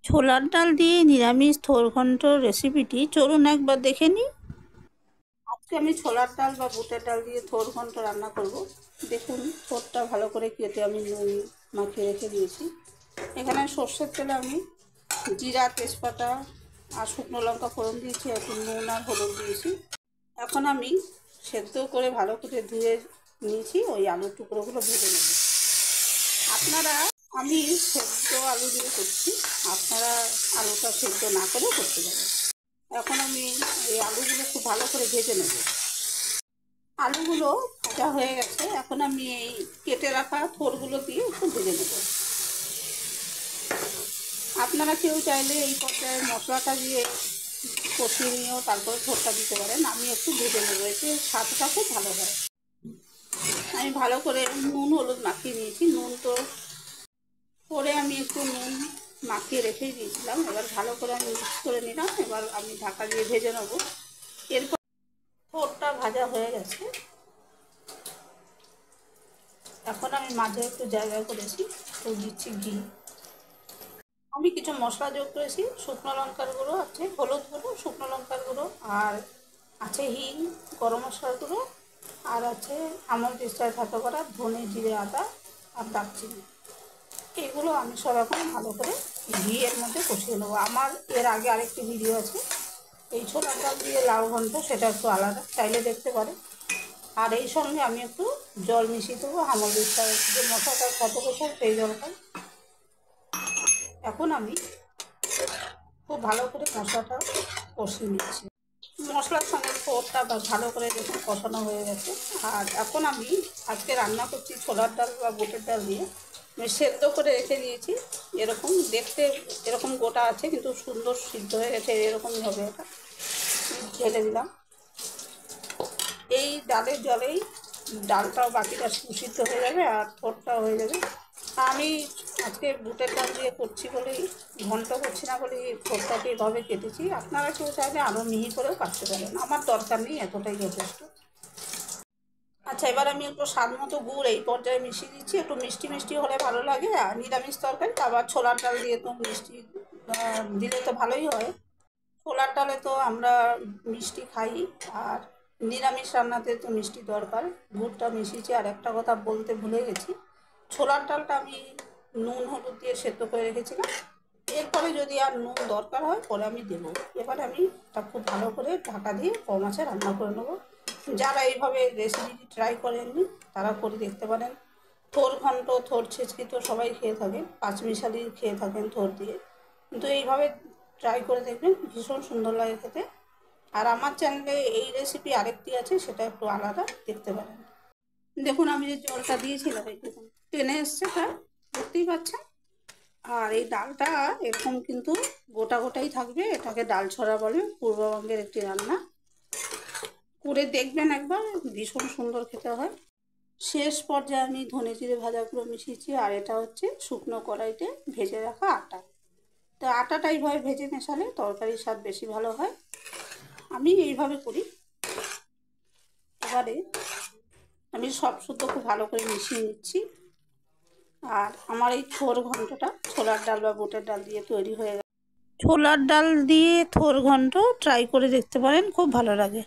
ছোলার ডাল দিয়ে নিরামিষ থোরঘন্ট রেসিপিটি চলুন একবার দেখে নিই। আজকে আমি ছোলার ডাল বা বুটের ডাল দিয়ে থোরঘন্ট রান্না করব। দেখুন, থোরটা ভালো করে কেটে আমি নুন মাখিয়ে রেখে দিয়েছি। এখানে সর্ষের তেলে আমি জিরা, তেজপাতা আর শুকনো লঙ্কা ফোড়ন দিয়েছি, একটু নুন আর হলুদ দিয়েছি। এখন আমি সেদ্ধ করে ভালো করে ধুয়ে নিয়েছি, ওই আলুর টুকরোগুলো ভেজে নেব। আমি সেদ্ধ আলু দিয়ে করছি, আপনারা আলুটা সেদ্ধ না করেও করতে পারেন। এখন আমি এই আলুগুলো খুব ভালো করে ভেজে নেব। আলুগুলো ভাজা হয়ে গেছে, এখন আমি এই কেটে রাখা থোরগুলো দিয়ে একটু ভেজে নেব। আপনারা কেউ চাইলে এই পর্যায়ে মশলাটা দিয়ে কষিয়ে নিয়েও তারপরে থোরটা দিতে পারেন। আমি একটু ভেজে নেব, এতে স্বাদটা খুব ভালো হয়। আমি ভালো করে নুন হলুদ মাখিয়ে নিয়েছি। নুন তো পরে আমি একটু নুন মাখিয়ে রেখেই দিয়েছিলাম, এবার ভালো করে আমি মিক্স করে নিলাম। এবার আমি ঢাকা দিয়ে ভেজে নেব। এরপর থোরটা ভাজা হয়ে গেছে, এখন আমি মাঝে একটু জায়গা করেছি, তো দিচ্ছি ঘি। আমি কিছু মশলা যোগ করেছি, শুকনো লঙ্কার গুঁড়ো আছে, হলুদ গুঁড়ো, শুকনো লঙ্কার গুঁড়ো, আর আছে হিং, গরম মশলার গুঁড়ো, আর আছে আমল তেজপাতা থেতো করা, ধনে, জিরে, আদা আর দারচিনি। এগুলো আমি সব এখন ভালো করে ঘিয়ের মধ্যে কষিয়ে নেবো। আমার এর আগে আরেকটি ভিডিও আছে এই ছোলার ডাল দিয়ে লাউ ঘন্ট, সেটা একটু আলাদা, চাইলে দেখতে পারে। আর এই সঙ্গে আমি একটু জল মিশিয়ে দেবো, আমল দিস্তার যে মশলাটা কত কষায় সেই জলটা। এখন আমি খুব ভালো করে মশলাটা কষিয়ে নিচ্ছি। মশলার সঙ্গে থোরটা ভালো করে দেখুন কষানো হয়ে গেছে। আর এখন আমি আজকে রান্না করছি ছোলার ডাল বা বুটের ডাল দিয়ে। আমি সেদ্ধ করে রেখে দিয়েছি, এরকম দেখতে এরকম গোটা আছে কিন্তু সুন্দর সিদ্ধ হয়ে গেছে, এরকমই হবে। এটা ঢেলে দিলাম এই ডালের জলেই, ডালটাও বাকিটা সুসিদ্ধ হয়ে যাবে আর থোরটাও হয়ে যাবে। আমি আজকে বুটের ডাল দিয়ে করছি বলেই, ঘন্ট করছি না বলেই থোরটাকে এভাবে কেটেছি। আপনারা কেউ চাইলে আরও মিহি করেও কাটতে পারেন, আমার দরকার নেই, এতটাই যথেষ্ট। আচ্ছা, এবার আমি একটু স্বাদ মতো গুড় এই পর্যায়ে মিশিয়ে দিচ্ছি। একটু মিষ্টি মিষ্টি হলে ভালো লাগে, আর নিরামিষ তরকারি আবার ছোলার ডাল দিয়ে তো মিষ্টি দিলে তো ভালোই হয়। ছোলার ডালে তো আমরা মিষ্টি খাই, আর নিরামিষ রান্নাতে তো মিষ্টি দরকার। গুড়টা মিশিয়েছি। আর একটা কথা বলতে ভুলে গেছি, ছোলার ডালটা আমি নুন হলুদ দিয়ে সেদ্ধ করে রেখেছিলাম, এরপরে যদি আর নুন দরকার হয় পরে আমি দেবো। এবার আমি তা খুব ভালো করে ঢাকা দিয়ে কম আঁচে রান্না করে নেবো। যারা এইভাবে রেসিপিটি ট্রাই করেননি তারা করে দেখতে পারেন। থোর ঘন্ট, থোর ছেঁচকি তো সবাই খেয়ে থাকেন, পাঁচমিশালি খেয়ে থাকেন থোর দিয়ে, কিন্তু এইভাবে ট্রাই করে দেখবেন, ভীষণ সুন্দর লাগে খেতে। আর আমার চ্যানেলে এই রেসিপি আরেকটি আছে, সেটা একটু আলাদা, দেখতে পারেন। দেখুন, আমি যে জলটা দিয়েছিলাম এই দেখুন টেনে এসছে, প্রায় দেখতেই পাচ্ছেন। আর এই ডালটা এরকম কিন্তু গোটা গোটাই থাকবে, এটাকে ডাল ছড়া বলে, পূর্ববঙ্গের একটি রান্না। করে দেখবেন একবার, ভীষণ সুন্দর খেতে হয়। শেষ পর্যায়ে আমি ধনে জিরে ভাজাগুলো মিশিয়েছি, আর এটা হচ্ছে শুকনো কড়াইতে ভেজে রাখা আটা। তো আটাটা এইভাবে ভেজে মেশালে তরকারির স্বাদ বেশি ভালো হয়। আমি এইভাবে করি। এবারে আমি সব শুদ্ধ খুব ভালো করে মিশিয়ে নিচ্ছি। আর আমার এই থোর ঘন্টটা ছোলার ডাল বা বুটের ডাল দিয়ে তৈরি হয়ে গেছে। ছোলার ডাল দিয়ে থোর ঘন্ট ট্রাই করে দেখতে পারেন, খুব ভালো লাগে।